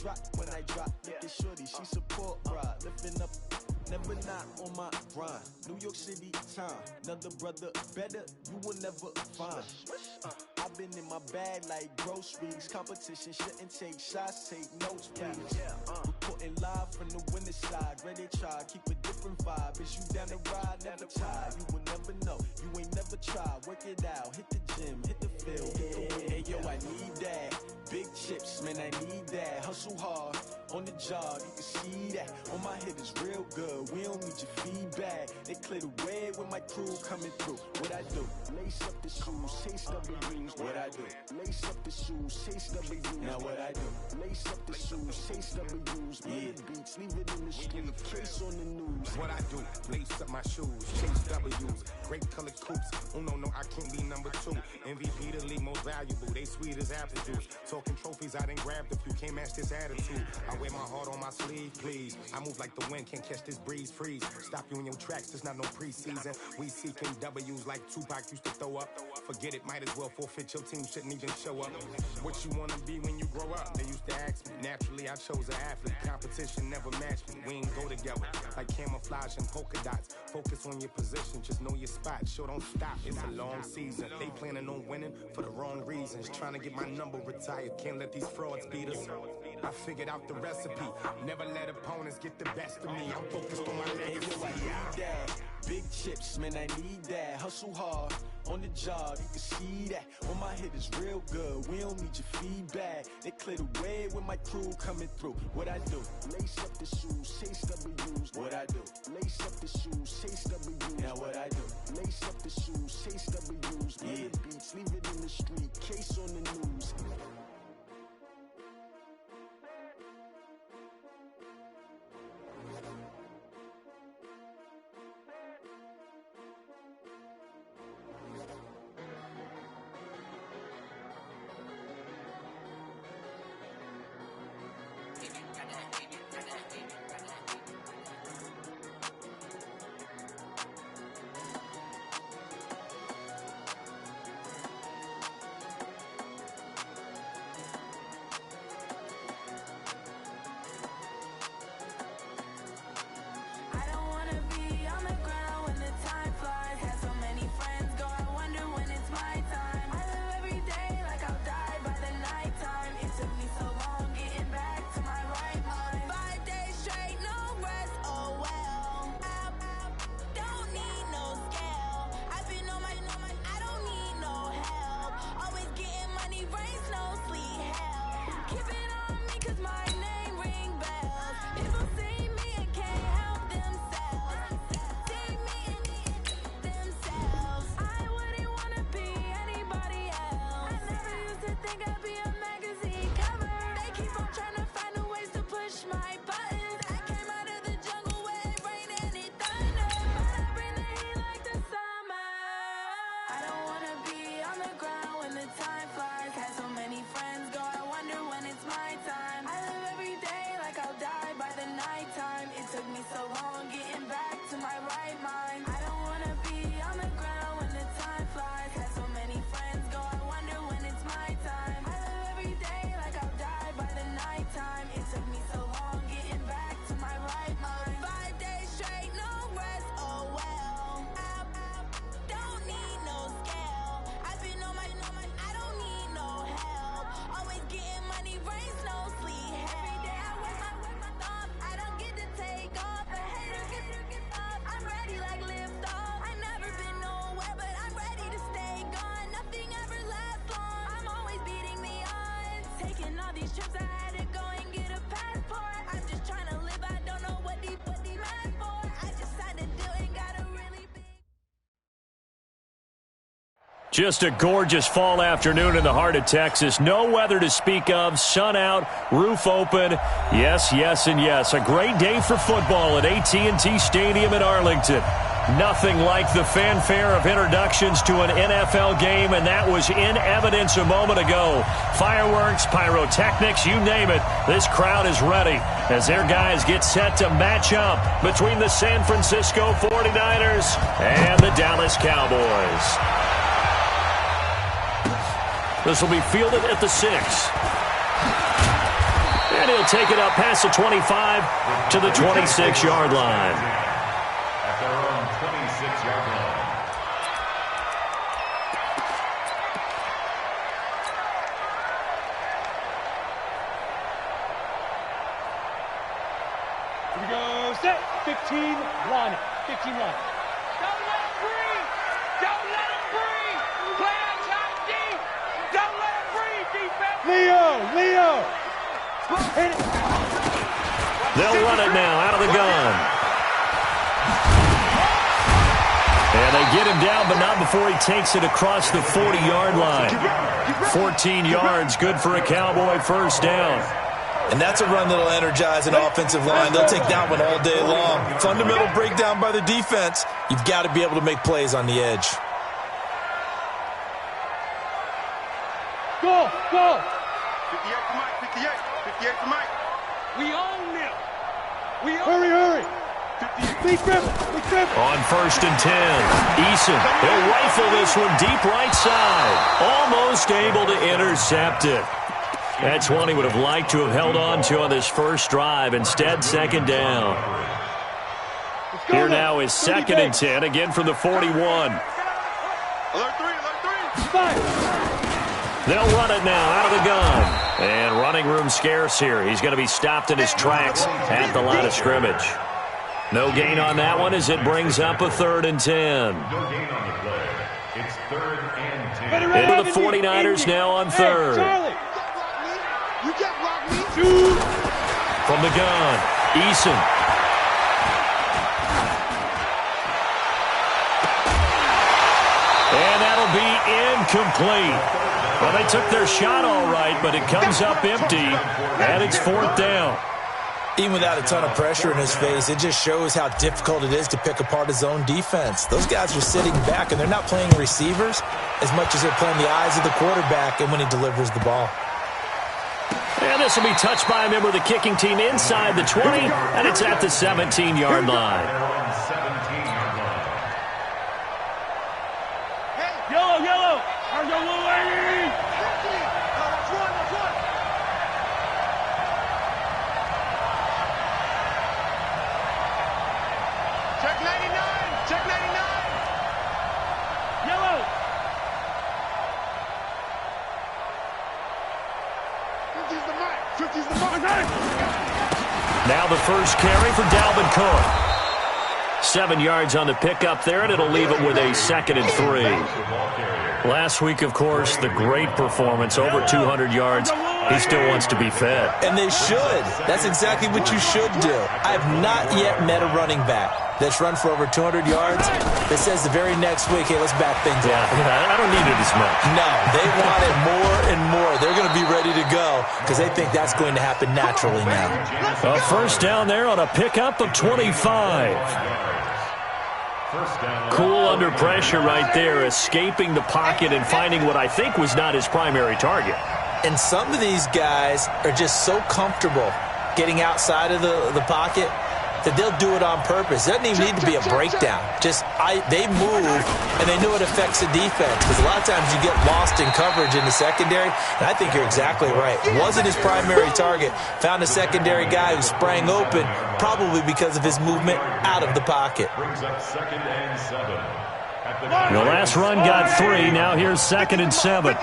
drop, looking shorty, she support ride, lifting up, never not on my grind. New York City time, another brother better, you will never find. I've been in my bag like groceries. Competition shouldn't take shots, take notes, please. Reporting live from the winning side. Ready to try, keep a different vibe. Is you down the ride, never tired. You will never know, you ain't never tried. Work it out, hit the gym, hit the field, hit the win. Hey yo, I need that. Big chips, man, I need that. Hustle hard, on the job, you can see that. On my head is real good, we don't need your feedback. They clear the way with my crew coming through. What I do? Lace up the shoes, chase W's. What I do? Lace up the shoes, chase W's. Now what I do? Lace up the shoes, chase W's. Yeah, beats, leave it in the street, case on the news. What I do? Lace up my shoes, chase W's. Great colored coops. Oh no, I can't be number 2. MVP the league most valuable. They sweet as apple juice. Talking trophies, I done grabbed a few. Can't match this attitude. I wear my heart on my sleeve, please. I move like the wind, can't catch this breeze. Freeze. Stop you in your tracks. There's not no preseason. We seeking W's like Tupac used to throw up. Forget it, might as well forfeit. Your team shouldn't even show up. What you wanna be when you grow up? They used to ask me. Naturally, I chose an athlete. Competition never matched me. We ain't go together like camouflage and polka dots. Focus on your position, just know your spot. Sure, don't stop. It's a long season. They planning on winning for the wrong reasons. Trying to get my number retired. Can't let these frauds beat us. I figured out the recipe. Never let opponents get the best of me. I'm focused on my legacy. I need that. Big chips, man, I need that. Hustle hard, on the job, you can see that. On my head is real good, we don't need your feedback. They clear the way with my crew coming through. What I do? Lace up the shoes, chase W's. What I do? Lace up the shoes, chase W's. Now what I do? Lace up the shoes, chase W's. Yeah, beats, leave it in the street, case on the news. Just a gorgeous fall afternoon in the heart of Texas. No weather to speak of. Sun out, roof open. Yes, yes, and yes. A great day for football at AT&T Stadium in Arlington. Nothing like the fanfare of introductions to an NFL game, and that was in evidence a moment ago. Fireworks, pyrotechnics, you name it. This crowd is ready as their guys get set to match up between the San Francisco 49ers and the Dallas Cowboys. This will be fielded at the 6. And he'll take it up past the 25 to the 26-yard line. At their own 26-yard line. Here we go. Set. 15 1. 15 1. Don't let him breathe! Don't let him breathe! Play outside deep! Don't let him breathe, defense! Leo! Hit it. They'll run it now out of the gun. And they get him down, but not before he takes it across the 40-yard line. 14 yards, good for a Cowboy first down. And that's a run that'll energize an offensive line. They'll take that one all day long. Fundamental breakdown by the defense. You've got to be able to make plays on the edge. Go! 58 to Mike, 58 to Mike. We own them. Hurry! Big grip! On first and 10, Eason, he'll rifle this one deep right side. Almost able to intercept it. That's one he would have liked to have held on to on this first drive. Instead, second down. Here now is second and 10, again from the 41. Alert 3. They'll run it now out of the gun. And running room scarce here. He's going to be stopped in his tracks at the line of scrimmage. No gain on that one as it brings up a 3rd and 10. No gain on the play. It's 3rd and 10. Into the 49ers now on 3rd. Charlie! You can't block me. From the gun, Eason. And that'll be incomplete. Well, they took their shot all right, but it comes up empty, and it's 4th down. Even without a ton of pressure in his face, it just shows how difficult it is to pick apart his own defense. Those guys are sitting back, and they're not playing receivers as much as they're playing the eyes of the quarterback and when he delivers the ball. And this will be touched by a member of the kicking team inside the 20, and it's at the 17-yard line. Yellow! How's your little lady? Check 99. Yellow! 50's the mark. Now the first carry for Dalvin Cook. 7 yards on the pickup there, and it'll leave it with a 2nd and 3. Last week, of course, the great performance, over 200 yards. He still wants to be fed. And they should. That's exactly what you should do. I have not yet met a running back that's run for over 200 yards that says the very next week, hey, let's back things up. Yeah, I don't need it as much. No, they want it more and more. They're going to be ready to go because they think that's going to happen naturally now. A first down there on a pickup of 25. Cool under pressure right there, escaping the pocket and finding what I think was not his primary target. And some of these guys are just so comfortable getting outside of the pocket that they'll do it on purpose. It doesn't even need to be a breakdown. They move, and they know it affects the defense because a lot of times you get lost in coverage in the secondary, and I think you're exactly right. Wasn't his primary target. Found a secondary guy who sprang open, probably because of his movement out of the pocket. Brings up 2nd and 7. The last run got 3. Now here's 2nd and 7.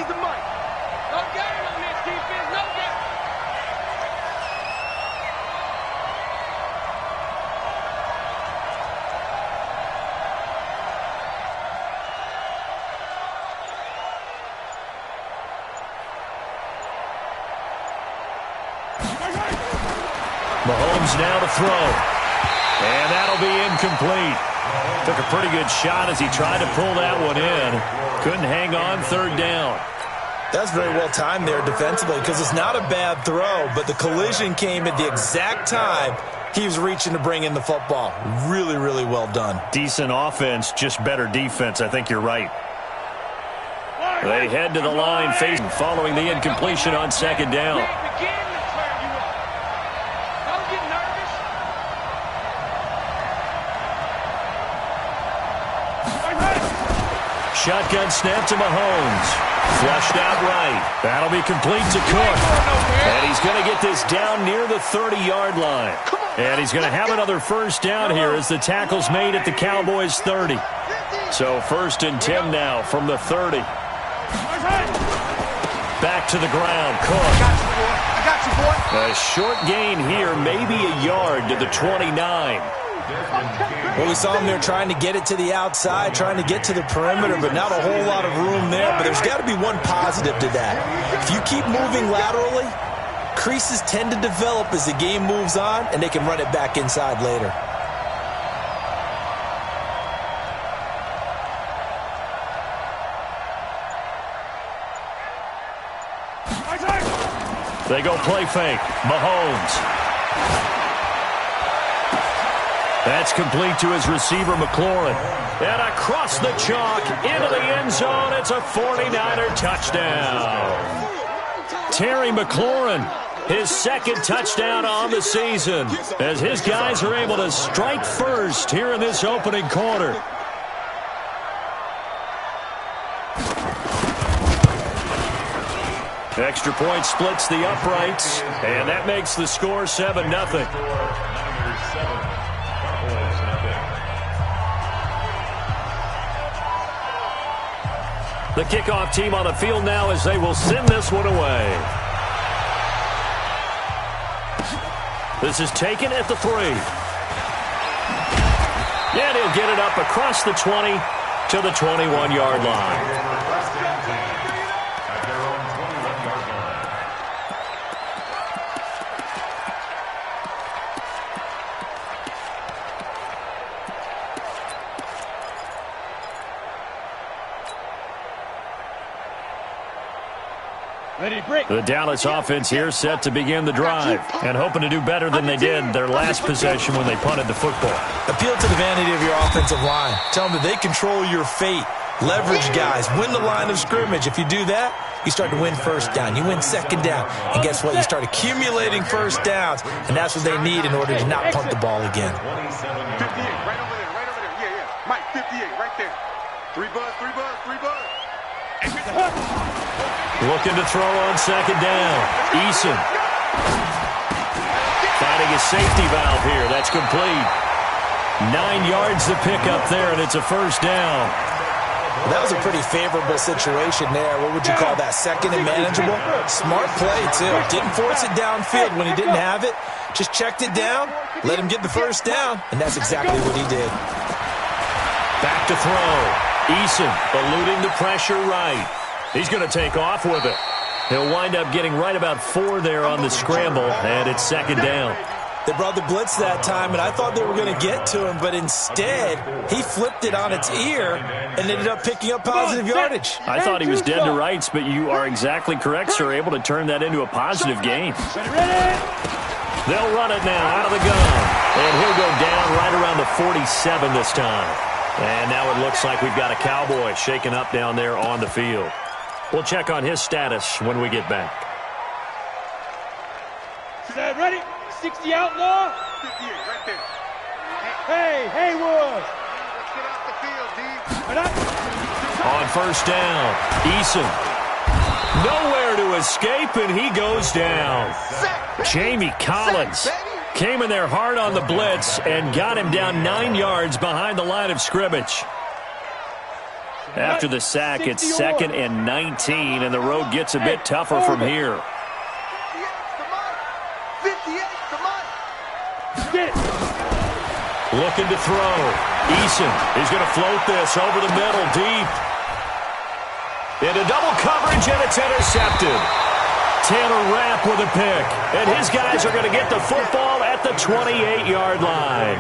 Mahomes now to throw. And that'll be incomplete. Took a pretty good shot as he tried to pull that one in. Couldn't hang on, 3rd down. That's very well timed there defensively because it's not a bad throw, but the collision came at the exact time he was reaching to bring in the football. Really, really well done. Decent offense, just better defense. I think you're right. They head to the line facing following the incompletion on 2nd down. Shotgun snap to Mahomes. Flushed out right. That'll be complete to Cook. And he's going to get this down near the 30-yard line. And he's going to have another first down here as the tackle's made at the Cowboys' 30. So 1st and 10 now from the 30. Back to the ground. Cook. I got you, boy. A short gain here, maybe a yard to the 29. Well, we saw him there trying to get it to the outside, trying to get to the perimeter, but not a whole lot of room there. But there's got to be one positive to that. If you keep moving laterally, creases tend to develop as the game moves on, and they can run it back inside later. They go play fake. Mahomes. That's complete to his receiver, McLaurin. And across the chalk, into the end zone. It's a 49er touchdown. Terry McLaurin, his 2nd touchdown on the season, as his guys are able to strike first here in this opening quarter. Extra point splits the uprights, and that makes the score 7-0. The kickoff team on the field now as they will send this one away. This is taken at the 3. And he'll get it up across the 20 to the 21-yard line. The Dallas offense here set to begin the drive and hoping to do better than they did their last possession when they punted the football. Appeal to the vanity of your offensive line. Tell them that they control your fate. Leverage guys. Win the line of scrimmage. If you do that, you start to win first down. You win 2nd down. And guess what? You start accumulating first downs. And that's what they need in order to not punt the ball again. 58, right over there, right over there. Yeah. Mike, 58, right there. 3 buzz. Looking to throw on 2nd down. Eason. Finding a safety valve here. That's complete. 9 yards to pick up there, and it's a first down. That was a pretty favorable situation there. What would you call that? 2nd and manageable? Smart play, too. Didn't force it downfield when he didn't have it. Just checked it down, let him get the first down, and that's exactly what he did. Back to throw. Eason eluding the pressure right. He's going to take off with it. He'll wind up getting right about 4 there on the scramble, and it's 2nd down. They brought the blitz that time, and I thought they were going to get to him, but instead, he flipped it on its ear and ended up picking up positive yardage. I thought he was dead to rights, but you are exactly correct, sir, able to turn that into a positive gain. They'll run it now out of the gun, and he'll go down right around the 47 this time. And now it looks like we've got a Cowboy shaken up down there on the field. We'll check on his status when we get back. Ready? 60 outlaw. 58, right there. Hey, Haywood. Let's get out the field, D. On first down, Eason. Nowhere to escape, and he goes down. Jamie Collins came in there hard on the blitz and got him down 9 yards behind the line of scrimmage. After the sack, it's 2nd and 19, and the road gets a bit tougher from here. 58, come on. Looking to throw. Eason is going to float this over the middle, deep. Into double coverage, and it's intercepted. Tanner Rapp with a pick, and his guys are going to get the football at the 28-yard line.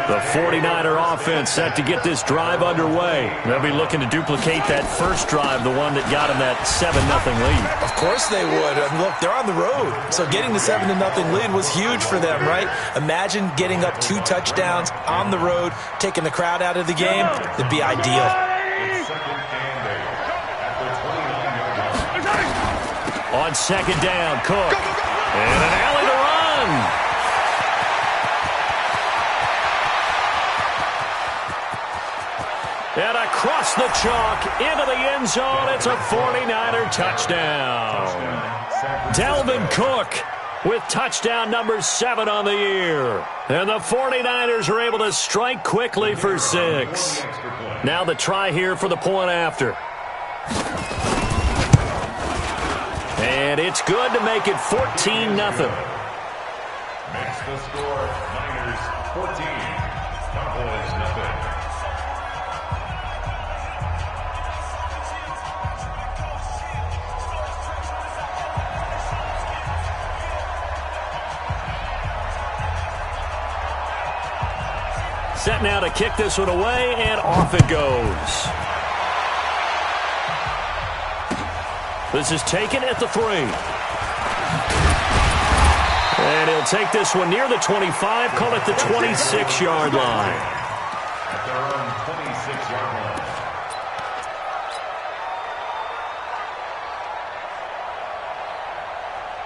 The 49er offense set to get this drive underway. They'll be looking to duplicate that first drive, the one that got them that 7-0 lead. Of course they would. Look, they're on the road, so getting the 7-0 lead was huge for them, right? Imagine getting up 2 touchdowns on the road, taking the crowd out of the game. It'd be ideal. On 2nd down, Cook. And an alley to run. And across across the chalk into the end zone. It's a 49er touchdown. Dalvin Cook with touchdown number 7 on the year. And the 49ers are able to strike quickly for 6. Now the try here for the point after. And it's good to make it 14-0. Makes the score Niners 14, Cowboys 0. Set now to kick this one away, and off it goes. This is taken at the 3. And he'll take this one near the 25, call it the 26-yard line. At their own 26-yard line.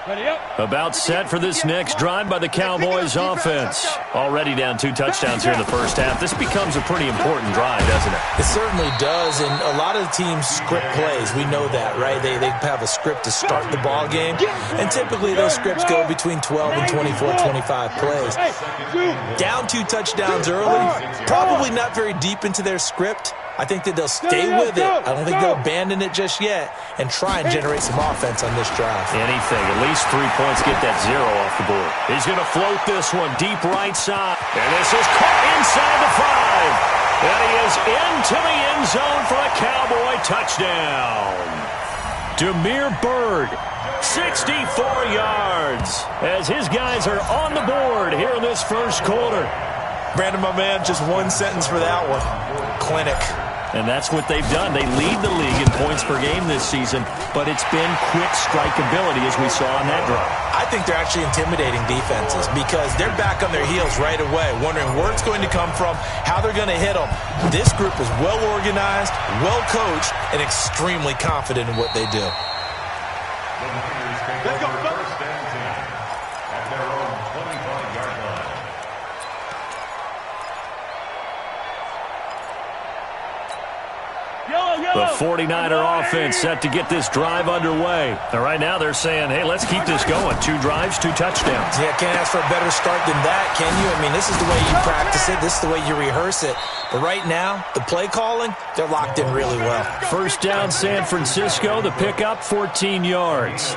Ready up. About set for this next drive by the Cowboys offense. Already down 2 touchdowns here in the first half. This becomes a pretty important drive, doesn't it? It certainly does, and a lot of the teams script plays. We know that, right? They have a script to start the ball game, and typically those scripts go between 12 and 24, 25 plays. Down 2 touchdowns early, probably not very deep into their script. I think that they'll stay with it. I don't think they'll abandon it just yet and try and generate some offense on this drive. Anything. At least 3 points, get that 0 off the board. He's going to float this one deep right side. And this is caught inside the 5. And he is into the end zone for a Cowboy touchdown. Damiere Byrd, 64 yards, as his guys are on the board here in this first quarter. Brandon, my man, just one sentence for that one. Clinic. And that's what they've done. They lead the league in points per game this season, but it's been quick strikeability as we saw on that drive. I think they're actually intimidating defenses because they're back on their heels right away, wondering where it's going to come from, how they're going to hit them. This group is well organized, well coached, and extremely confident in what they do. The Niners take over first and 10 at their own 25-yard line. The 49er offense set to get this drive underway. And right now they're saying, hey, let's keep this going. 2 drives, 2 touchdowns. Yeah, can't ask for a better start than that, can you? I mean, this is the way you practice it. This is the way you rehearse it. But right now, the play calling, they're locked in really well. First down, San Francisco. The pickup, 14 yards.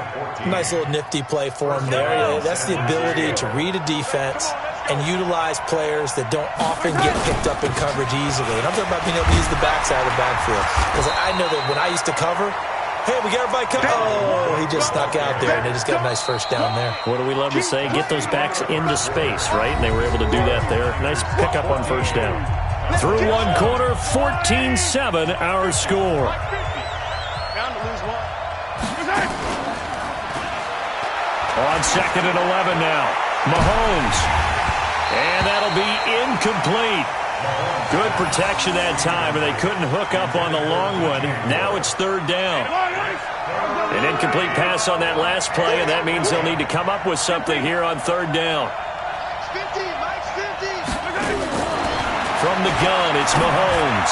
Nice little nifty play for them there. Yeah, that's the ability to read a defense and utilize players that don't often get picked up in coverage easily. And I'm talking about being able to use the backside of the backfield. Because I know that when I used to cover, hey, we got everybody covered. Oh, he just snuck out there, and they just got a nice first down there. What do we love to say? Get those backs into space, right? And they were able to do that there. Nice pickup on first down. Through one quarter, 14-7, our score. On 2nd and 11 now. Mahomes. And that'll be incomplete. Good protection that time, and they couldn't hook up on the long one. Now it's 3rd down. An incomplete pass on that last play, and that means they'll need to come up with something here on 3rd down. From the gun, it's Mahomes.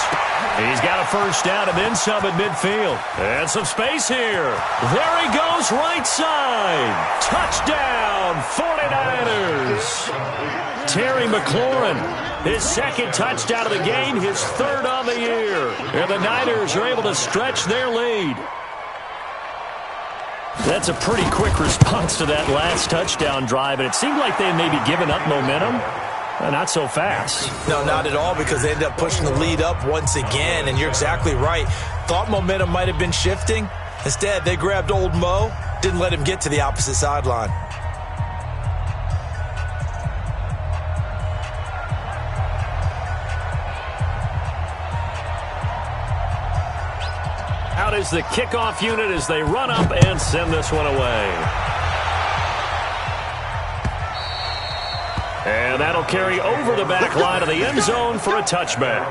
He's got a first down and then some at midfield. And some space here. There he goes, right side. Touchdown, 49ers. Terry McLaurin, his 2nd touchdown of the game, his 3rd on the year. And the Niners are able to stretch their lead. That's a pretty quick response to that last touchdown drive, and it seemed like they had maybe given up momentum. Not so fast. No, not at all, because they ended up pushing the lead up once again, and you're exactly right. Thought momentum might have been shifting. Instead, they grabbed old Mo, didn't let him get to the opposite sideline. Out is the kickoff unit as they run up and send this one away. And that'll carry over the back line of the end zone for a touchback.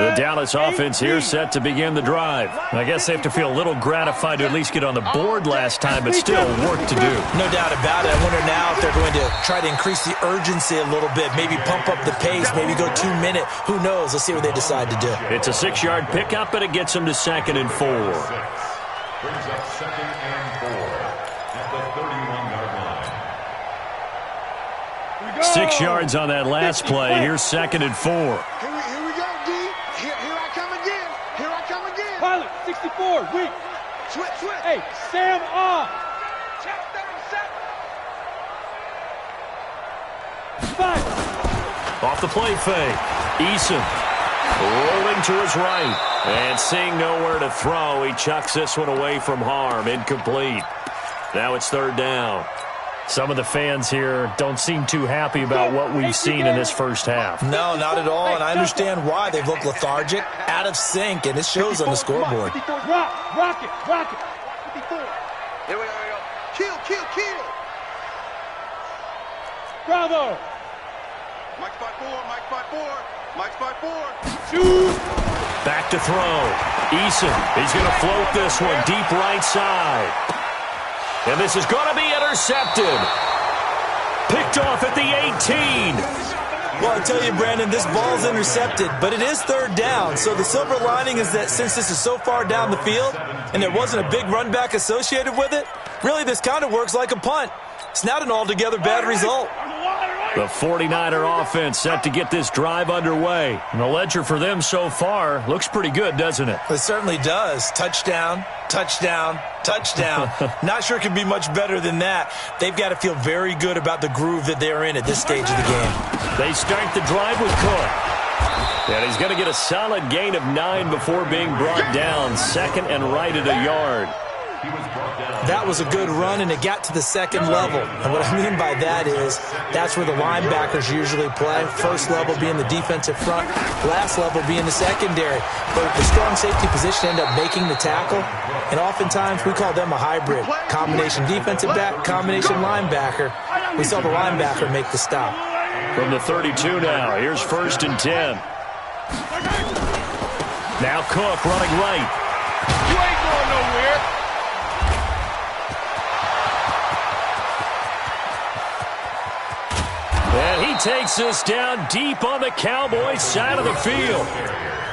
The Dallas offense here set to begin the drive. I guess they have to feel a little gratified to at least get on the board last time, but still work to do. No doubt about it. I wonder now if they're going to try to increase the urgency a little bit, maybe pump up the pace, maybe go 2 minute. Who knows? Let's see what they decide to do. It's a 6-yard pickup, and it gets them to 2nd and 4. Brings up 2nd and 4 at the 31-yard line. 6 yards on that last play. Here's 2nd and 4. Here we go, D. Here I come again. Here I come again. Pilot, 64, weak. Switch. Hey, Sam on. Check 37. 5. Off the play fake. Eason rolling to his right. And seeing nowhere to throw, he chucks this one away from harm. Incomplete. Now it's 3rd down. Some of the fans here don't seem too happy about what we've seen in this first half. No, not at all, and I understand why. They've looked lethargic, out of sync, and it shows on the scoreboard. Rock it. 54. Here we go. Kill. Bravo. Mike 5-4. Shoot. Back to throw. Eason, he's going to float this one deep right side. And this is going to be intercepted. Picked off at the 18. Well, I tell you, Brandon, this ball's intercepted, but it is 3rd down. So the silver lining is that since this is so far down the field and there wasn't a big run back associated with it, really this kind of works like a punt. It's not an altogether bad result. The 49er offense set to get this drive underway. And the ledger for them so far looks pretty good, doesn't it? It certainly does. Touchdown. Not sure it could be much better than that. They've got to feel very good about the groove that they're in at this stage of the game. They start the drive with Cook. And he's going to get a solid gain of 9 before being brought down. 2nd and right at a yard. That was a good run, and it got to the 2nd level. And what I mean by that is that's where the linebackers usually play. First level being the defensive front, last level being the secondary. But the strong safety position end up making the tackle, and oftentimes we call them a hybrid. Combination defensive back, combination linebacker. We saw the linebacker make the stop. From the 32 now, here's 1st and 10. Now Cook running right. You ain't going nowhere. And he takes this down deep on the Cowboys side of the field.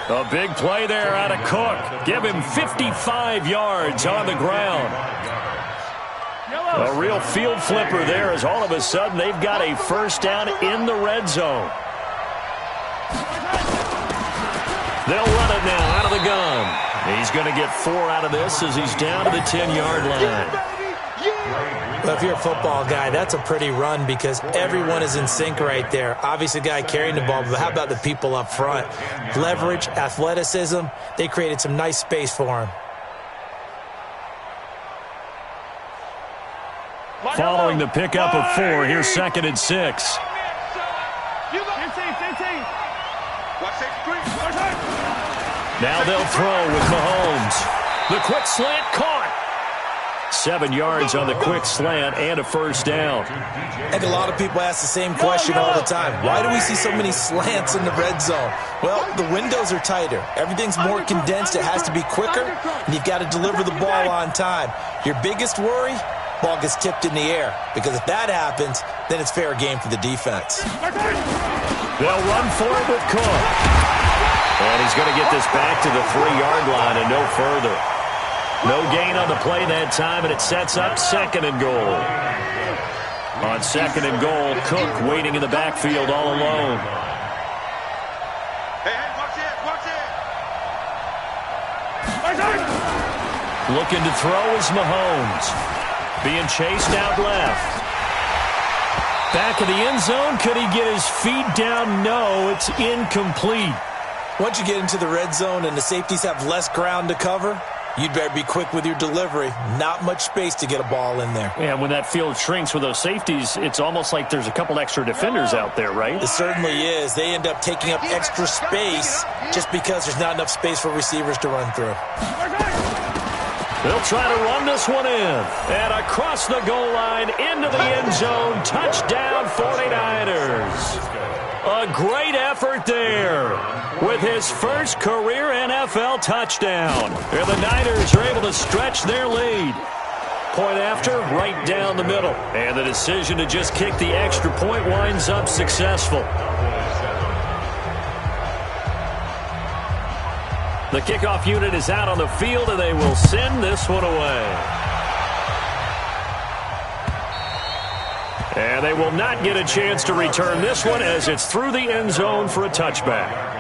A big play there out of Cook. Give him 55 yards on the ground. A real field flipper there as all of a sudden they've got a 1st down in the red zone. They'll run it now out of the gun. He's going to get 4 out of this as he's down to the 10-yard line. Well, if you're a football guy, that's a pretty run because everyone is in sync right there. Obviously, the guy carrying the ball, but how about the people up front? Leverage, athleticism, they created some nice space for him. Following the pickup of 4, here's 2nd and 6. Now they'll throw with Mahomes. The quick slant caught. 7 yards on the quick slant and a 1st down. I think a lot of people ask the same question all the time. Why do we see so many slants in the red zone? Well, the windows are tighter. Everything's more condensed. It has to be quicker, and you've got to deliver the ball on time. Your biggest worry? Ball gets tipped in the air, because if that happens, then it's fair game for the defense. They'll run for it with Cook. And he's going to get this back to the 3-yard line and no further. No gain on the play that time, and it sets up 2nd and goal. On 2nd and goal, Cook waiting in the backfield all alone. Hey, watch it. Looking to throw is Mahomes. Being chased out left. Back of the end zone. Could he get his feet down? No, it's incomplete. Once you get into the red zone and the safeties have less ground to cover, you'd better be quick with your delivery. Not much space to get a ball in there. Yeah, when that field shrinks with those safeties, it's almost like there's a couple extra defenders out there, right? It certainly is. They end up taking up extra space just because there's not enough space for receivers to run through. They'll try to run this one in. And across the goal line into the end zone. Touchdown 49ers. A a great effort there with his first career NFL touchdown. And the Niners are able to stretch their lead. Point after, right down the middle. And the decision to just kick the extra point winds up successful. The kickoff unit is out on the field, and they will send this one away. And they will not get a chance to return this one as it's through the end zone for a touchback.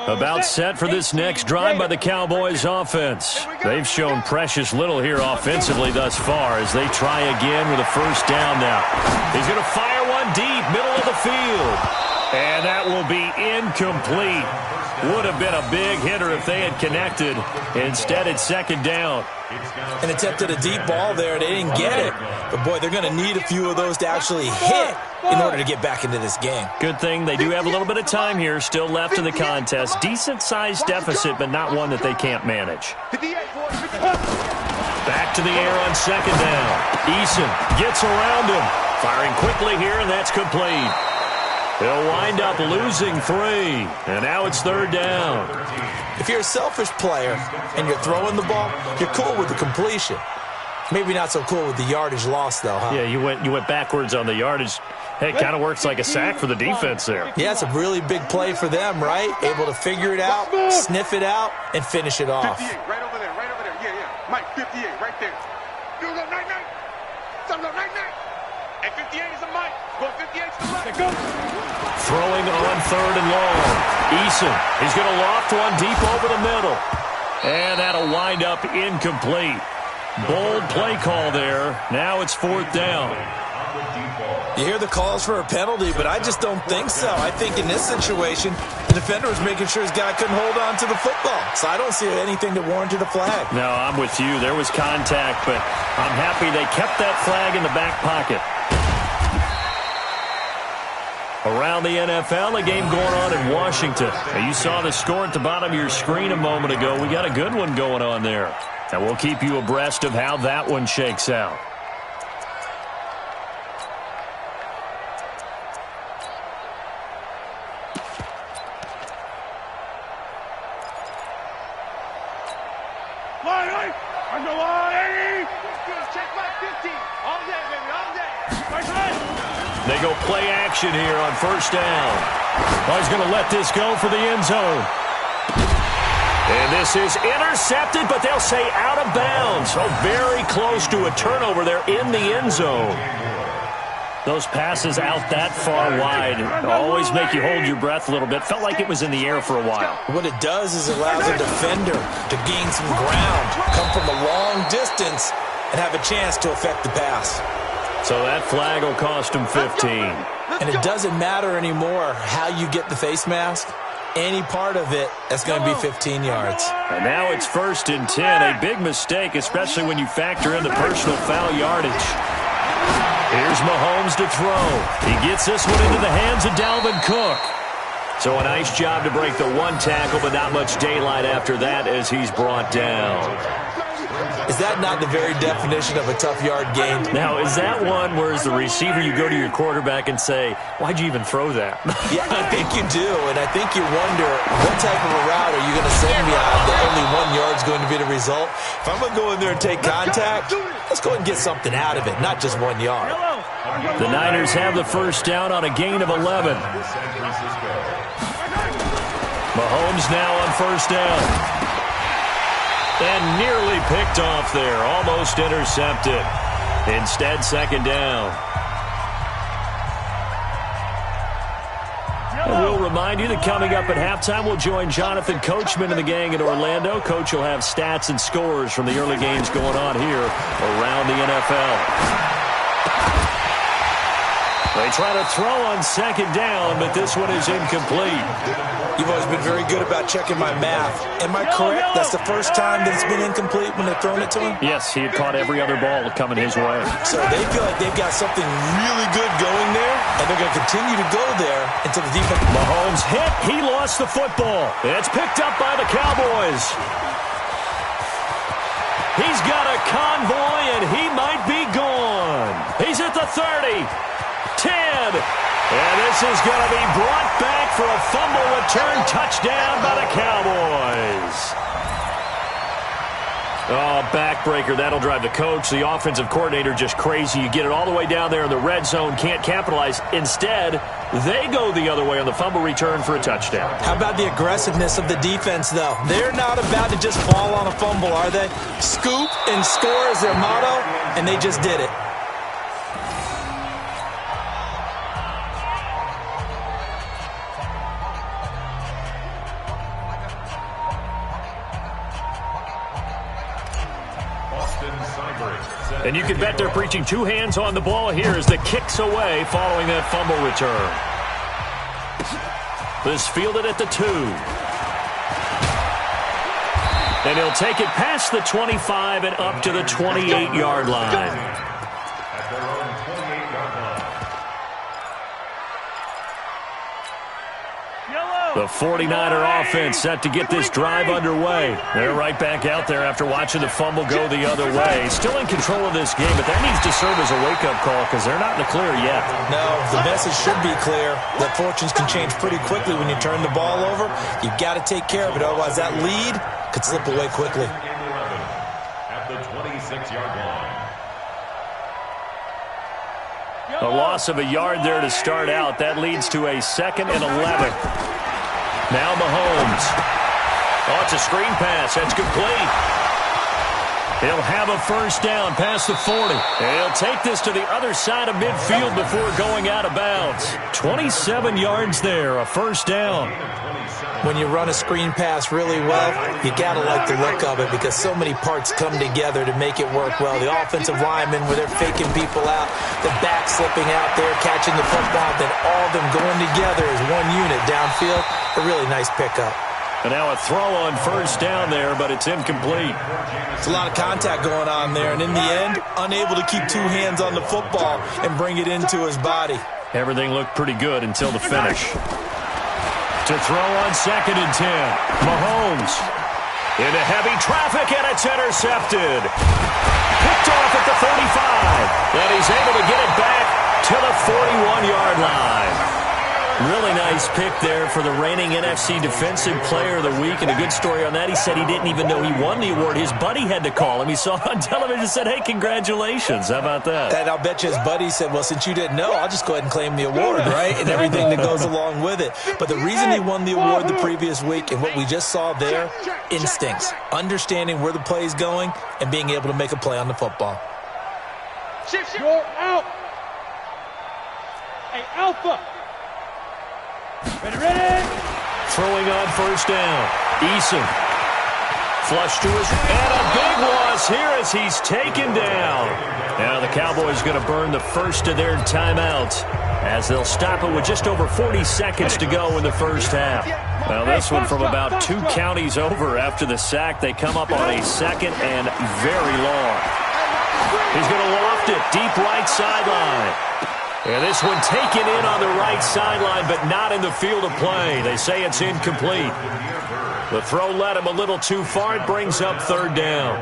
About set for this next drive by the Cowboys offense. They've shown precious little here offensively thus far as they try again with a first down now. He's going to fire one deep, middle of the field. And that will be incomplete. Would have been a big hitter if they had connected. Instead, it's second down. An attempt at a deep ball there. They didn't get it. But, boy, they're going to need a few of those to actually hit in order to get back into this game. Good thing they do have a little bit of time here still left in the contest. Decent-sized deficit, but not one that they can't manage. Back to the air on second down. Eason gets around him. Firing quickly here, and that's complete. They'll wind up losing 3, and now it's third down. If you're a selfish player and you're throwing the ball, you're cool with the completion. Maybe not so cool with the yardage loss, though, huh? Yeah, you went backwards on the yardage. Hey, it kind of works like a sack for the defense there. Yeah, it's a really big play for them, right? Able to figure it out, sniff it out, and finish it off. 58, right over there. Yeah. Mike, 58, right there. Do the night. And 58 is a Mike. Go 58 to the left. Go. Throwing on third and long. Eason, he's going to loft one deep over the middle. And that'll wind up incomplete. Bold play call there. Now it's fourth down. You hear the calls for a penalty, but I just don't think so. I think in this situation, the defender was making sure his guy couldn't hold on to the football. So I don't see anything that warranted a flag. No, I'm with you. There was contact, but I'm happy they kept that flag in the back pocket. Around the NFL, a game going on in Washington. Now, you saw the score at the bottom of your screen a moment ago. We got a good one going on there. And we'll keep you abreast of how that one shakes out. They go play action here on first down. Oh, he's going to let this go for the end zone. And this is intercepted, but they'll say out of bounds. Oh, very close to a turnover there in the end zone. Those passes out that far wide always make you hold your breath a little bit. Felt like it was in the air for a while. What it does is it allows the defender to gain some ground, come from a long distance, and have a chance to affect the pass. So that flag will cost him 15. And it doesn't matter anymore how you get the face mask. Any part of it, that's going to be 15 yards. And now it's 1st and 10. A big mistake, especially when you factor in the personal foul yardage. Here's Mahomes to throw. He gets this one into the hands of Dalvin Cook. So a nice job to break the one tackle, but not much daylight after that as he's brought down. Is that not the very definition of a tough yard gain? Now, is that one where as the receiver you go to your quarterback and say, why'd you even throw that? Yeah, I think you do, and I think you wonder what type of a route are you going to send me on that only 1 yard's going to be the result? If I'm going to go in there and take contact, let's go ahead and get something out of it, not just 1 yard. The Niners have the first down on a gain of 11. Mahomes now on first down. And nearly picked off there. Almost intercepted. Instead, second down. And we'll remind you that coming up at halftime, we'll join Jonathan Coachman and the gang in Orlando. Coach will have stats and scores from the early games going on here around the NFL. They try to throw on second down, but this one is incomplete. You've always been very good about checking my math. Am I correct? That's the first time that it's been incomplete when they've thrown it to him? Yes, he had caught every other ball coming his way. So they feel like they've got something really good going there, and they're going to continue to go there until the defense. Mahomes hit. He lost the football. It's picked up by the Cowboys. He's got a convoy, and he might be gone. He's at the 30, 10. And this is going to be brought back for a fumble return touchdown by the Cowboys. Oh, backbreaker. That'll drive the coach, the offensive coordinator, just crazy. You get it all the way down there in the red zone, can't capitalize. Instead, they go the other way on the fumble return for a touchdown. How about the aggressiveness of the defense, though? They're not about to just fall on a fumble, are they? Scoop and score is their motto, and they just did it. And you can bet they're preaching two hands on the ball here as the kick's away following that fumble return. This fielded at the 2. And he'll take it past the 25 and up to the 28-yard line. At their own 28-yard line. The 49er offense set to get this drive underway. They're right back out there after watching the fumble go the other way. Still in control of this game, but that needs to serve as a wake-up call because they're not in the clear yet. No, the message should be clear that fortunes can change pretty quickly when you turn the ball over. You've got to take care of it, otherwise that lead could slip away quickly. At the 26-yard line. A loss of a yard there to start out. That leads to a 2nd and 11. Now Mahomes. Oh, it's a screen pass. That's complete. He'll have a first down past the 40. He'll take this to the other side of midfield before going out of bounds. 27 yards there, a first down. When you run a screen pass really well, you got to like the look of it because so many parts come together to make it work well. The offensive linemen, where they're faking people out, the back slipping out there, catching the football, then all of them going together as one unit downfield. A really nice pickup. And now a throw on first down there, but it's incomplete. It's a lot of contact going on there, and in the end, unable to keep two hands on the football and bring it into his body. Everything looked pretty good until the finish. To throw on 2nd and 10. Mahomes into heavy traffic, and it's intercepted. Picked off at the 35. And he's able to get it back to the 41-yard line. Really nice pick there for the reigning NFC Defensive Player of the Week. And a good story on that, he said he didn't even know he won the award. His buddy had to call him. He saw it on television and said, hey, congratulations. How about that? And I'll bet you his buddy said, well, since you didn't know, I'll just go ahead and claim the award, right? And everything that goes along with it. But the reason he won the award the previous week and what we just saw there, instincts. Understanding where the play is going and being able to make a play on the football. You're out. Hey, Alpha. Ready. Throwing on first down. Eason. Flush to his, and a big loss here as he's taken down. Now the Cowboys going to burn the first of their timeouts as they'll stop it with just over 40 seconds to go in the first half. Well, this one from about 2 counties over after the sack. They come up on a 2nd and very long. He's going to loft it deep right sideline. And this one taken in on the right sideline, but not in the field of play. They say it's incomplete. The throw led him a little too far. It brings up 3rd down.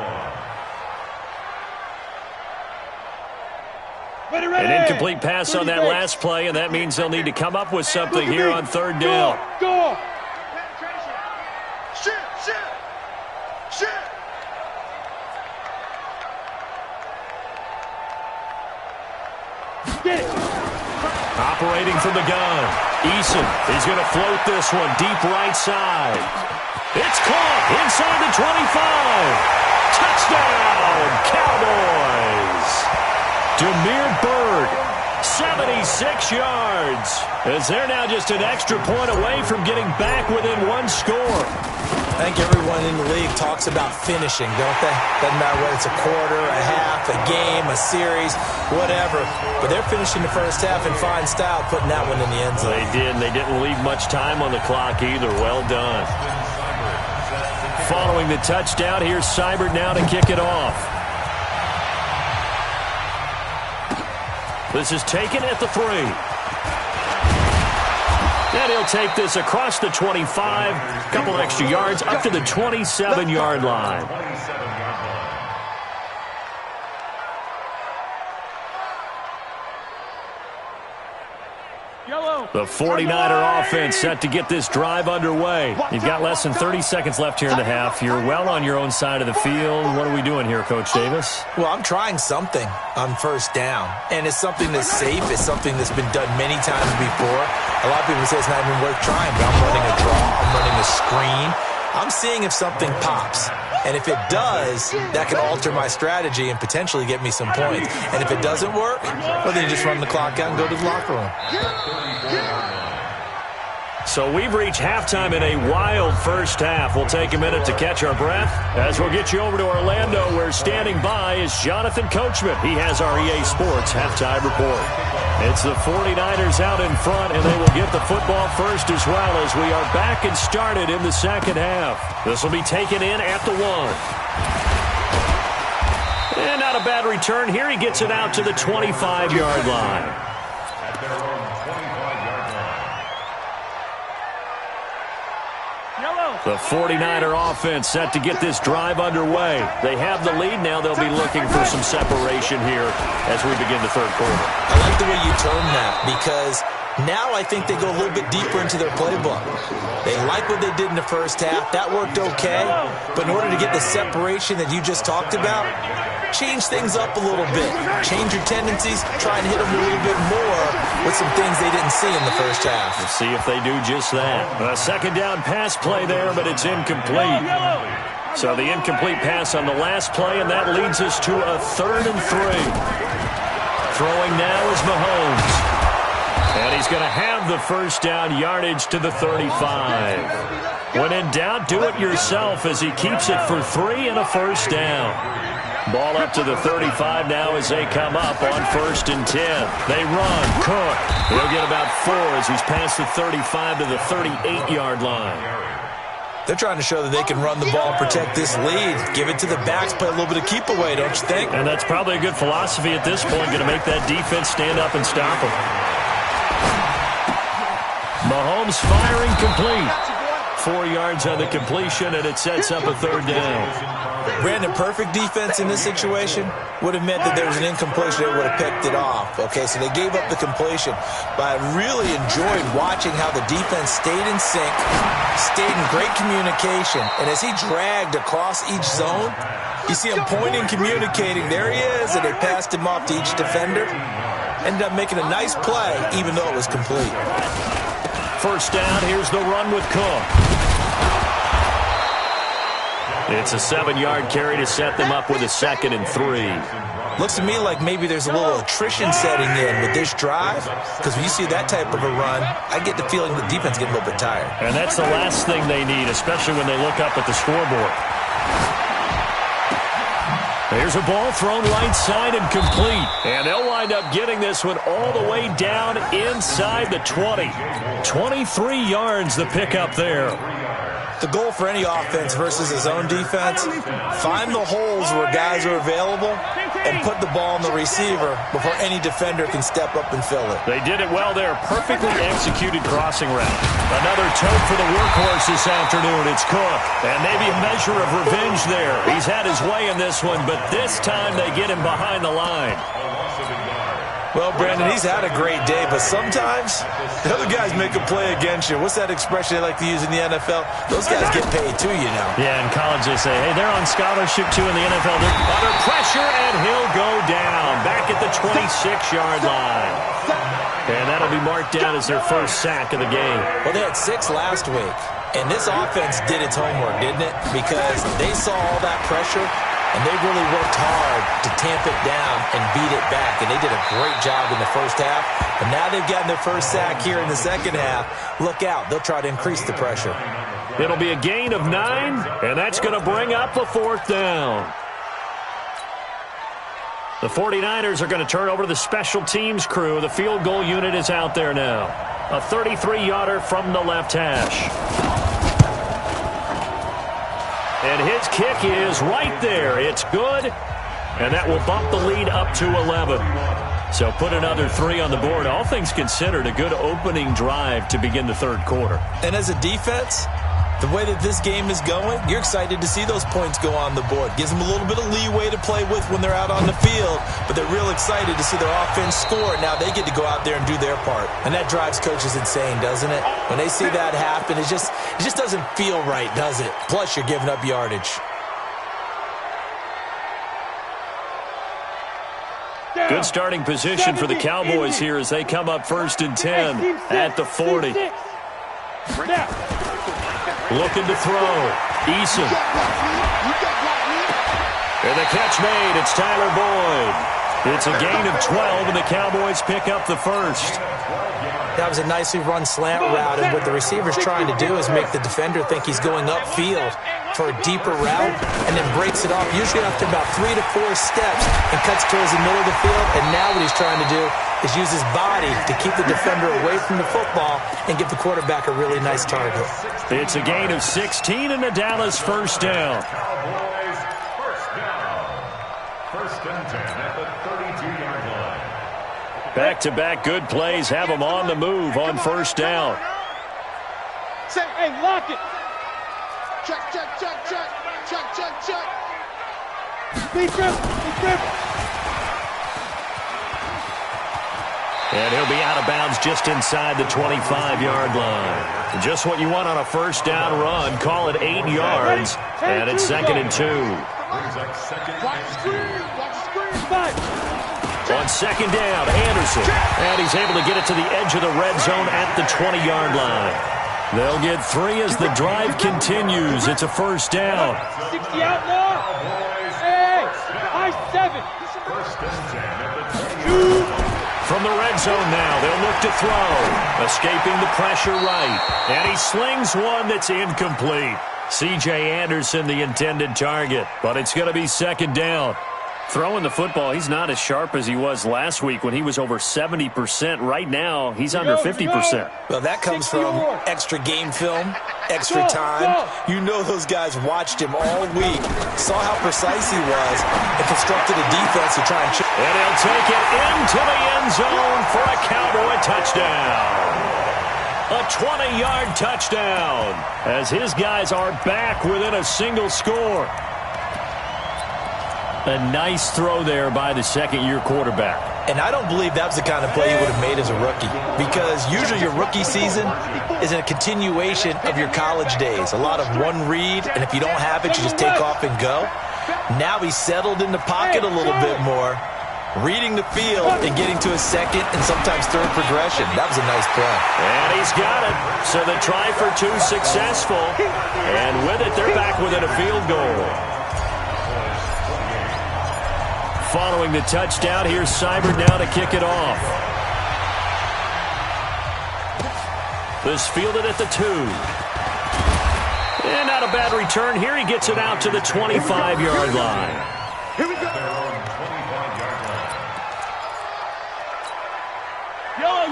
An incomplete pass on that last play, and that means they'll need to come up with something here on 3rd down. Go! Shit! Get it! Operating from the gun. Eason is going to float this one deep right side. It's caught inside the 25. Touchdown, Cowboys. Damiere Byrd, 76 yards. As they're now just an extra point away from getting back within 1 score. I think everyone in the league talks about finishing, don't they? Doesn't matter whether it's a quarter, a half, a game, a series, whatever. But they're finishing the first half in fine style, putting that one in the end zone. They did, and they didn't leave much time on the clock either. Well done. Following the touchdown, here's Seibert now to kick it off. This is taken at the 3. And he'll take this across the 25, a couple extra yards, up to the 27-yard line. The 49er offense set to get this drive underway. You've got less than 30 seconds left here in the half. You're well on your own side of the field. What are we doing here, Coach Davis? Well, I'm trying something on first down, and it's something that's safe. It's something that's been done many times before. A lot of people say it's not even worth trying, but I'm running a draw. I'm running a screen. I'm seeing if something pops. And if it does, that can alter my strategy and potentially get me some points. And if it doesn't work, well, then you just run the clock out and go to the locker room. So we've reached halftime in a wild first half. We'll take a minute to catch our breath as we'll get you over to Orlando, where standing by is Jonathan Coachman. He has our EA Sports halftime report. It's the 49ers out in front, and they will get the football first as well as we are back and started in the second half. This will be taken in at the 1. And not a bad return here. He gets it out to the 25-yard line. At their own 25-yard line. The 49er offense set to get this drive underway. They have the lead now. They'll be looking for some separation here as we begin the third quarter. I like the way you term that, because now I think they go a little bit deeper into their playbook. They like what they did in the first half. That worked okay. But in order to get the separation that you just talked about, change things up a little bit. Change your tendencies. Try and hit them a little bit more with some things they didn't see in the first half. We'll see if they do just that. A second down pass play there, but it's incomplete. So the incomplete pass on the last play, and that leads us to a 3rd and 3. Throwing now is Mahomes. And he's going to have the first down, yardage to the 35. When in doubt, do it yourself as he keeps it for 3 and a first down. Ball up to the 35 now as they come up on 1st and 10. They run. Cook. He'll get about 4 as he's past the 35 to the 38-yard line. They're trying to show that they can run the ball and protect this lead. Give it to the backs, play a little bit of keep away, don't you think? And that's probably a good philosophy at this point, going to make that defense stand up and stop them. Mahomes firing complete. 4 yards on the completion, and it sets up a 3rd down. Brandon, perfect defense in this situation would have meant that there was an incompletion. They would have picked it off. Okay, so they gave up the completion. But I really enjoyed watching how the defense stayed in sync, stayed in great communication. And as he dragged across each zone, you see him pointing, communicating. There he is, and they passed him off to each defender. Ended up making a nice play, even though it was complete. First down, here's the run with Cook. It's a 7-yard carry to set them up with a 2nd and 3. Looks to me like maybe there's a little attrition setting in with this drive, because when you see that type of a run, I get the feeling the defense getting a little bit tired. And that's the last thing they need, especially when they look up at the scoreboard. There's a ball thrown right side and complete. And they'll wind up getting this one all the way down inside the 20. 23 yards the pickup there. The goal for any offense versus his own defense, find the holes where guys are available and put the ball on the receiver before any defender can step up and fill it. They did it well there. Perfectly executed crossing route. Another tote for the workhorse this afternoon. It's Cook. And maybe a measure of revenge there. He's had his way in this one, but this time they get him behind the line. Well, Brandon, he's had a great day, but sometimes the other guys make a play against you. What's that expression they like to use in the NFL? Those guys get paid too, you know. Yeah, in college they say, hey, they're on scholarship too in the NFL. They're under pressure, and he'll go down back at the 26-yard line. And that'll be marked down as their first sack of the game. Well, they had 6 last week, and this offense did its homework, didn't it? Because they saw all that pressure, and they really worked hard to tamp it down and beat it back. And they did a great job in the first half. And now they've gotten their first sack here in the second half. Look out. They'll try to increase the pressure. It'll be a gain of 9, and that's going to bring up a 4th down. The 49ers are going to turn over to the special teams crew. The field goal unit is out there now. A 33-yarder from the left hash. And his kick is right there. It's good, and that will bump the lead up to 11. So put another 3 on the board. All things considered, a good opening drive to begin the third quarter. And as a defense, the way that this game is going, you're excited to see those points go on the board. Gives them a little bit of leeway to play with when they're out on the field, but they're real excited to see their offense score. Now they get to go out there and do their part. And that drives coaches insane, doesn't it? When they see that happen, it just doesn't feel right, does it? Plus, you're giving up yardage. Good starting position for the Cowboys here as they come up 1st and 10 at the 40. Looking to throw. Eason. And the catch made. It's Tyler Boyd. It's a gain of 12, and the Cowboys pick up the 1st. That was a nicely run slant route, and what the receiver's trying to do is make the defender think he's going upfield for a deeper route, and then breaks it off, usually after about 3 to 4 steps, and cuts towards the middle of the field. And now what he's trying to do is use his body to keep the defender away from the football and give the quarterback a really nice target. It's a gain of 16 and a Dallas 1st down. Cowboys 1st down. 1st and 10 at the 32-yard line. Back-to-back good plays have them on the move on 1st down. Say, hey, lock it. Check, check, check, check. Check, check, check. Be careful. And he'll be out of bounds just inside the 25-yard line. Just what you want on a 1st down run. Call it 8 yards, and it's 2nd and 2. Watch screen. On 2nd down, Anderson. And he's able to get it to the edge of the red zone at the 20-yard line. They'll get 3 as the drive continues. It's a 1st down. 60 out now. Hey, high 7. 1st and 10 at the 20. From the red zone now, they'll look to throw. Escaping the pressure right. And he slings one that's incomplete. C.J. Anderson, the intended target. But it's going to be 2nd down. Throwing the football, he's not as sharp as he was last week when he was over 70%. Right now, he's under 50%. Well, that comes from extra game film, extra time. You know those guys watched him all week, saw how precise he was, and constructed a defense to try and chip. And he'll take it into the end zone for a Cowboy touchdown. A 20-yard touchdown as his guys are back within a single score. A nice throw there by the second-year quarterback. And I don't believe that was the kind of play he would have made as a rookie, because usually your rookie season is a continuation of your college days. A lot of one read, and if you don't have it, you just take off and go. Now he's settled in the pocket a little bit more, reading the field and getting to his second and sometimes third progression. That was a nice play. And he's got it. So the try for 2 successful. And with it, they're back within a field goal. Following the touchdown, here's Seibert now to kick it off. This fielded at the 2. And not a bad return here. He gets it out to the 25-yard line. Here we go.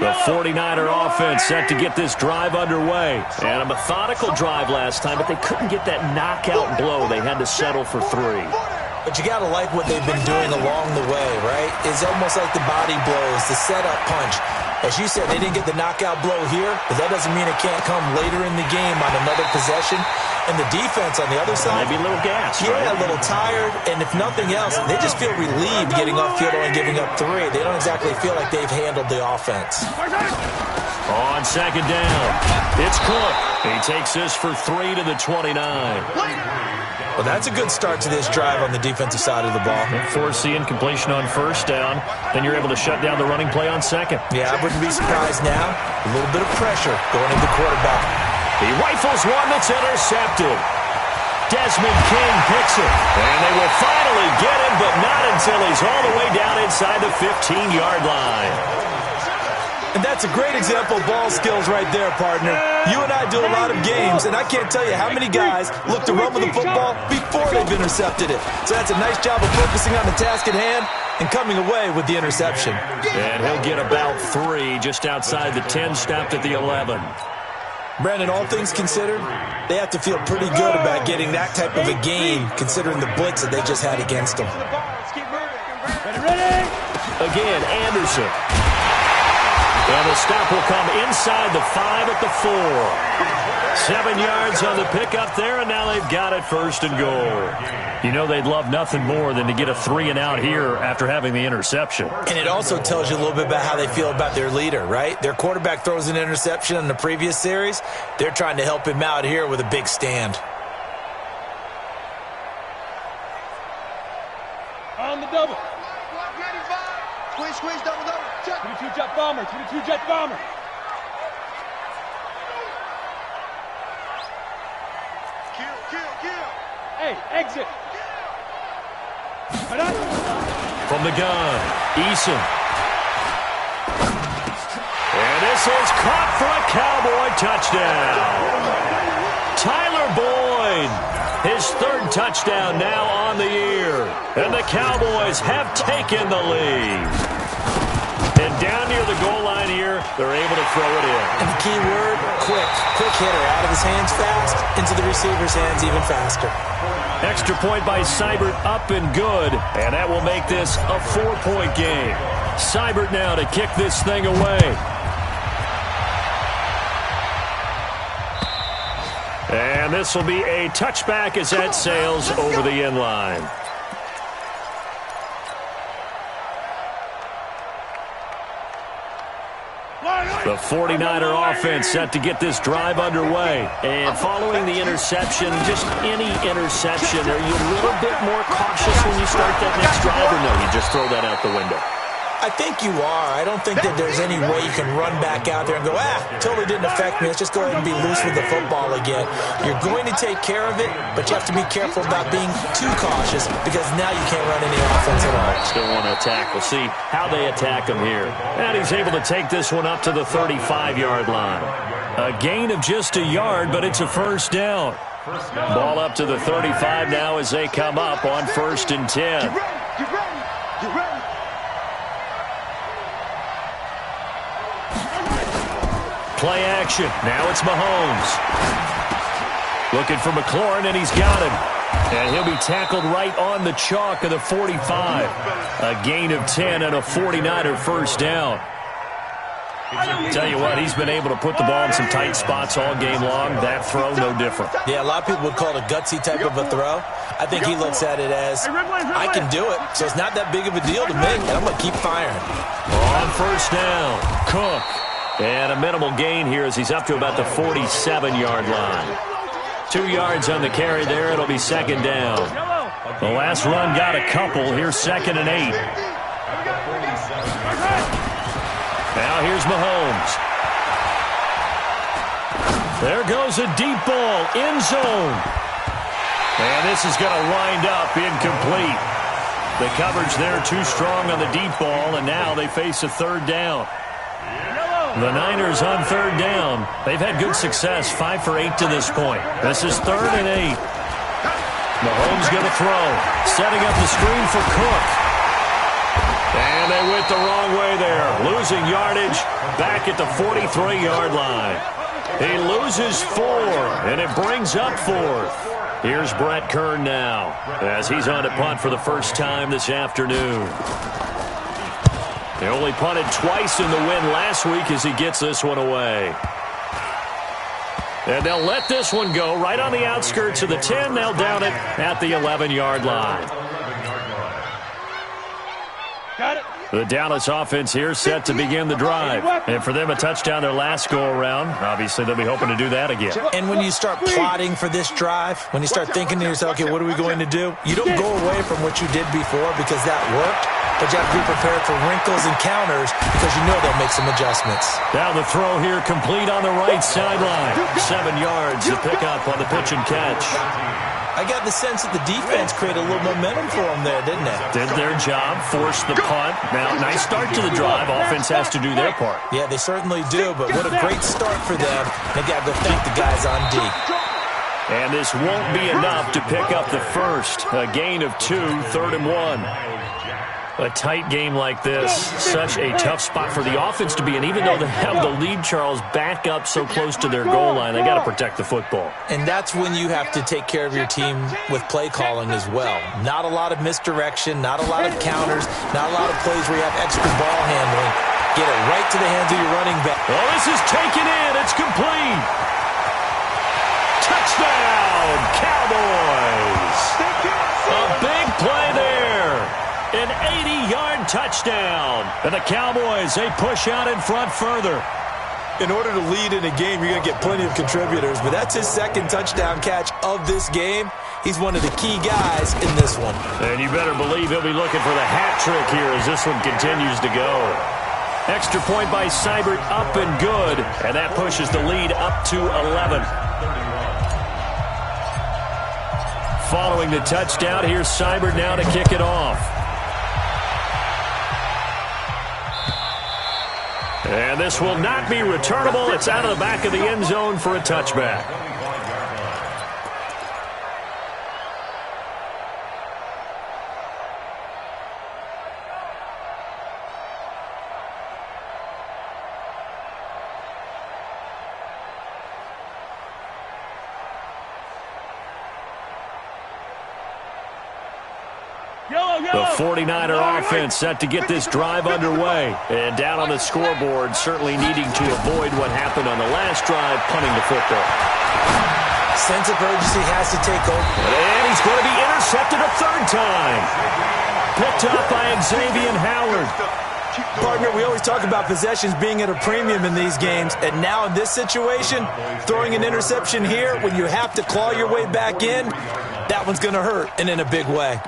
The 49er offense set to get this drive underway. And a methodical drive last time, but they couldn't get that knockout blow. They had to settle for 3. But you got to like what they've been doing along the way, right? It's almost like the body blows, the setup punch. As you said, they didn't get the knockout blow here, but that doesn't mean it can't come later in the game on another possession. And the defense on the other side, maybe a little gassed, yeah, right? A little tired. And if nothing else, they just feel relieved getting off field and giving up 3. They don't exactly feel like they've handled the offense. On 2nd down, it's Cook. He takes this for 3 to the 29. Well, that's a good start to this drive on the defensive side of the ball. Force the incompletion on 1st down. Then you're able to shut down the running play on 2nd. Yeah, I wouldn't be surprised now. A little bit of pressure going into the quarterback. He rifles one that's intercepted. Desmond King picks it. And they will finally get him, but not until he's all the way down inside the 15-yard line. And that's a great example of ball skills right there, partner. You and I do a lot of games, and I can't tell you how many guys look to run with the football before they've intercepted it. So that's a nice job of focusing on the task at hand and coming away with the interception. And he'll get about 3 just outside the 10, stopped at the 11. Brandon, all things considered, they have to feel pretty good about getting that type of a gain considering the blitz that they just had against them. Again, Anderson. And the stop will come inside the 5 at the 4. 7 yards on the pickup there, and now they've got it first and goal. You know they'd love nothing more than to get a 3 and out here after having the interception. And it also tells you a little bit about how they feel about their leader, right? Their quarterback throws an interception in the previous series. They're trying to help him out here with a big stand. On the double. Squeeze, double. 22 jet bomber, 22 jet bomber. Kill. Hey, exit. From the gun, Eason. And this is caught for a Cowboy touchdown. Tyler Boyd, his 3rd touchdown now on the year. And the Cowboys have taken the lead. And down near the goal line here, they're able to throw it in. And the key word, quick. Quick hitter, out of his hands fast, into the receiver's hands even faster. Extra point by Seibert, up and good. And that will make this a 4-point game. Seibert now to kick this thing away. And this will be a touchback as that sails over the end line. The 49er offense set to get this drive underway. And following the interception, just any interception, are you a little bit more cautious when you start that next drive, or no, you just throw that out the window? I think you are. I don't think that there's any way you can run back out there and go, totally didn't affect me. Let's just go ahead and be loose with the football again. You're going to take care of it, but you have to be careful about being too cautious because now you can't run any offense at all. Still want to attack. We'll see how they attack him here. And he's able to take this one up to the 35-yard line. A gain of just a yard, but it's a first down. Ball up to the 35 now as they come up on 1st and 10. Get ready. Play action. Now it's Mahomes. Looking for McLaurin, and he's got him. And he'll be tackled right on the chalk of the 45. A gain of 10 and a 49er first down. Tell you what, he's been able to put the ball in some tight spots all game long. That throw, no different. Yeah, a lot of people would call it a gutsy type of a throw. I think he looks at it as, I can do it, so it's not that big of a deal to me, and I'm going to keep firing. On first down, Cook. And a minimal gain here as he's up to about the 47-yard line. 2 yards on the carry there. It'll be 2nd down. The last run got a couple. Here's 2nd and 8. Now here's Mahomes. There goes a deep ball. End zone. And this is going to wind up incomplete. The coverage there too strong on the deep ball, and now they face a 3rd down. The Niners on 3rd down. They've had good success, 5 for 8 to this point. This is 3rd and 8. Mahomes going to throw. Setting up the screen for Cook. And they went the wrong way there. Losing yardage back at the 43-yard line. He loses 4, and it brings up 4th. Here's Brett Kern now as he's on to punt for the first time this afternoon. They only punted twice in the win last week as he gets this one away. And they'll let this one go right on the outskirts of the 10. They'll down it at the 11-yard line. Got it. The Dallas offense here set to begin the drive. And for them, a touchdown their last go-around. Obviously, they'll be hoping to do that again. And when you start plotting for this drive, when you start thinking to yourself, okay, what are we going to do? You don't go away from what you did before because that worked. But you have to be prepared for wrinkles and counters because you know they'll make some adjustments. Now the throw here complete on the right sideline. 7 yards to pick up on the pitch and catch. I got the sense that the defense created a little momentum for them there, didn't it? Did their job, forced the punt. Now, nice start to the drive. Offense has to do their part. Yeah, they certainly do, but what a great start for them. They got to go thank the guys on D. And this won't be enough to pick up the first. A gain of 2, 3rd and 1. A tight game like this, such a tough spot for the offense to be in. Even though they have the lead, Charles, back up so close to their goal line, they got to protect the football. And that's when you have to take care of your team with play calling as well. Not a lot of misdirection, not a lot of counters, not a lot of plays where you have extra ball handling. Get it right to the hands of your running back. Oh, this is taken in. It's complete. Touchdown, Cowboys. A big play there. An 80-yard touchdown. And the Cowboys, they push out in front further. In order to lead in a game, you're going to get plenty of contributors, but that's his second touchdown catch of this game. He's one of the key guys in this one. And you better believe he'll be looking for the hat trick here as this one continues to go. Extra point by Seibert, up and good. And that pushes the lead up to 11. Following the touchdown, here's Seibert now to kick it off. And this will not be returnable. It's out of the back of the end zone for a touchback. The 49er offense set to get this drive underway. And down on the scoreboard, certainly needing to avoid what happened on the last drive, punting the football. Sense of urgency has to take over. And he's going to be intercepted a third time. Picked up by Xavier Howard. Partner, we always talk about possessions being at a premium in these games. And now in this situation, throwing an interception here when you have to claw your way back in, that one's going to hurt, and in a big way.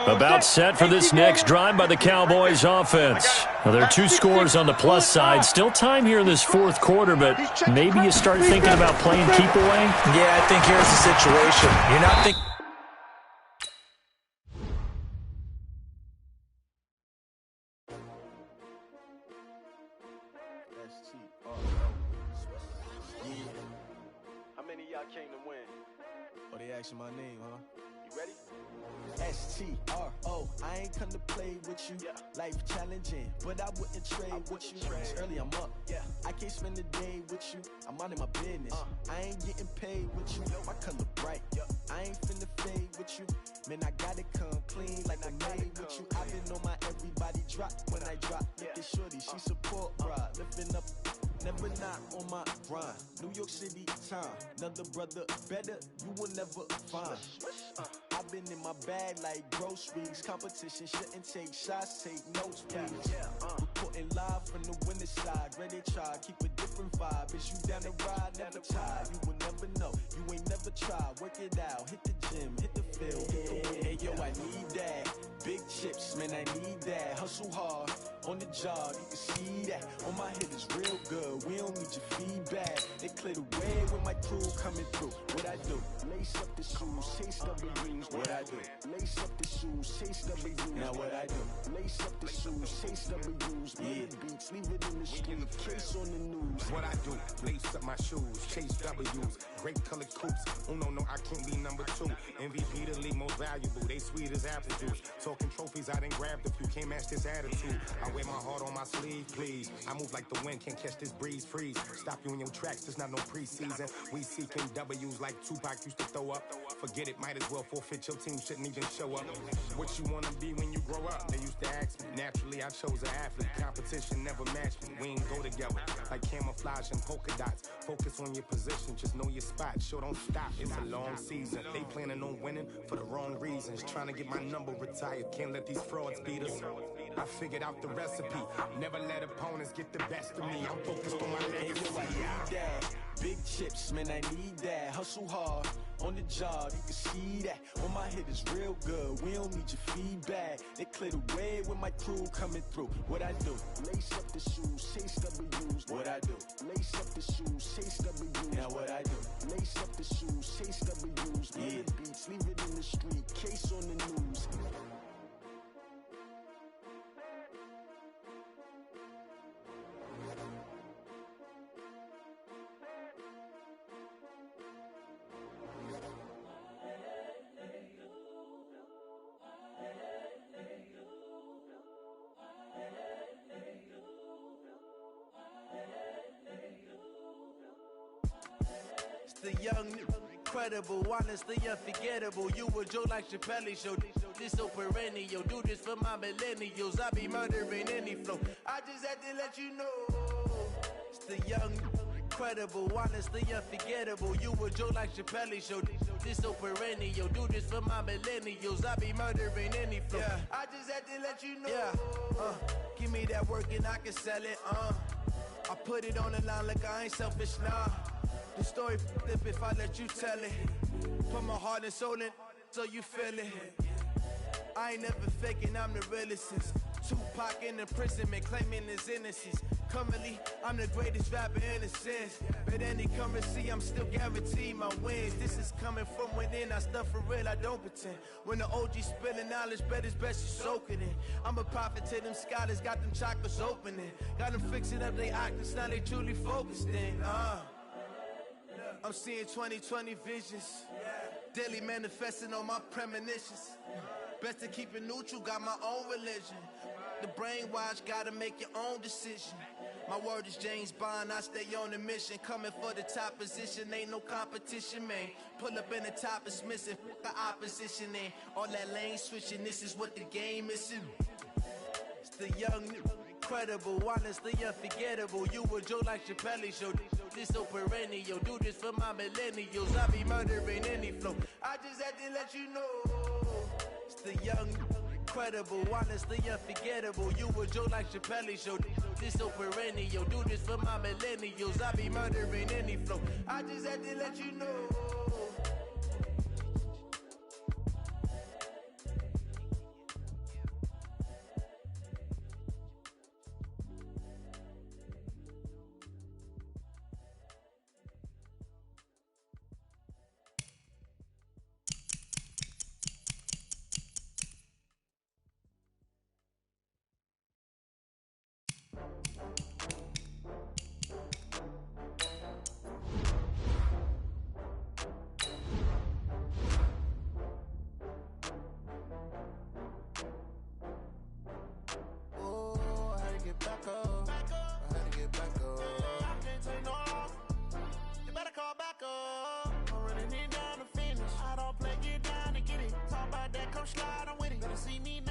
About set for this next drive by the Cowboys offense. Now, there are 2 scores on the plus side. Still time here in this 4th quarter, but maybe you start thinking about playing keep away? Yeah, I think here's the situation. You're not thinking... How many of y'all came to win? Oh, they asking my name, huh? You ready? S-T-R-O, I ain't come to play with you. Life challenging, but I wouldn't trade with you. It's early, I'm up. I can't spend the day with you. I'm out in my business. I ain't getting paid with you. My color bright. I ain't finna fade with you. Man, I gotta come clean like I made with you. I've been on my everybody drop when I drop. Look at shorty, she support ride. Lifting up, never not on my grind. New York City time, another brother better, you will never find. I've been in my bag like groceries. Competition shouldn't take shots, take notes, please. Reporting live from the winning side. Ready to try, keep a different vibe. Is you down the ride, never tired. You will never know, you ain't never tried. Work it out, hit the gym, hit the field. Hey yo, I need that. Big chips, man, I need that. Hustle hard, on the job, you can see that. On my head is real good, we don't need your feedback. They clear the way with my crew coming through. What I do? Lace up the shoes, chase double rings. What I do? Lace up the shoes, chase double rings. Now what I do? Lace up the shoes, chase double rings. Beats, leave it in the street, case on the news. What I do? Lace up my shoes, chase W's. Great colored coops. Oh no, I can't be number 2. MVP the league most valuable. They sweet as apple juice. Talking trophies, I done grabbed a few. Can't match this attitude. I wear my heart on my sleeve, please. I move like the wind, can't catch this breeze. Freeze. Stop you in your tracks, there's not no preseason. We seeking W's like Tupac used to throw up. Forget it, might as well forfeit. Your team shouldn't even show up. What you wanna be when you grow up? They used to ask me. Naturally, I chose an athlete. Competition never matched me. We ain't go together like camouflage and polka dots. Focus on your position, just know your spot. Sure, don't stop. It's a long season. They planning on winning for the wrong reasons. Trying to get my number retired. Can't let these frauds beat us. I figured out the recipe. Never let opponents get the best of me. I'm focused on my legacy. Big chips, man, I need that. Hustle hard on the job, you can see that. All my hit is real good, we don't need your feedback. They clear the way with my crew coming through. What I do? Lace up the shoes, chase W's. What I do? Lace up the shoes, chase W's. Now what I do? Lace up the shoes, chase W's. Yeah. Beats, leave it in the street, case on the news. The young, incredible, honestly unforgettable. You a Joe like Chappelle show. This so perennial. Do this for my millennials. I be murdering any flow. I just had to let you know. It's the young, incredible, honestly unforgettable. You a Joe like Chappelle show. This so perennial. Do this for my millennials. I be murdering any flow. Yeah. I just had to let you know. Yeah. Give me that work and I can sell it. I put it on the line like I ain't selfish, nah. The story flip if I let you tell it. Put my heart and soul in so you feel it. I ain't never faking, I'm the realest since Tupac in imprisonment, claiming his innocence. Currently, I'm the greatest rapper in a sense. But any currency, I'm still guaranteed my wins. This is coming from within, I stuff for real, I don't pretend. When the OG spilling knowledge, bet it's best you soak it in. I'm a prophet to them scholars, got them chakras opening. Got them fixing up they octaves, now they truly focused in. I'm seeing 2020 visions, daily manifesting on my premonitions. Best to keep it neutral, got my own religion. The brainwash, gotta make your own decision. My word is James Bond, I stay on the mission. Coming for the top position, ain't no competition, man. Pull up in the top, it's missing, the opposition ain't. All that lane switching, this is what the game is. It's the young, incredible, honestly unforgettable. You a Joe like Chappelle show. This so perennial. Do this for my millennials. I be murdering any flow. I just had to let you know. It's the young, incredible, honestly unforgettable. You a Joe like Chappelle show. This so perennial. Do this for my millennials. I be murdering any flow. I just had to let you know. Slide on with it. Better see me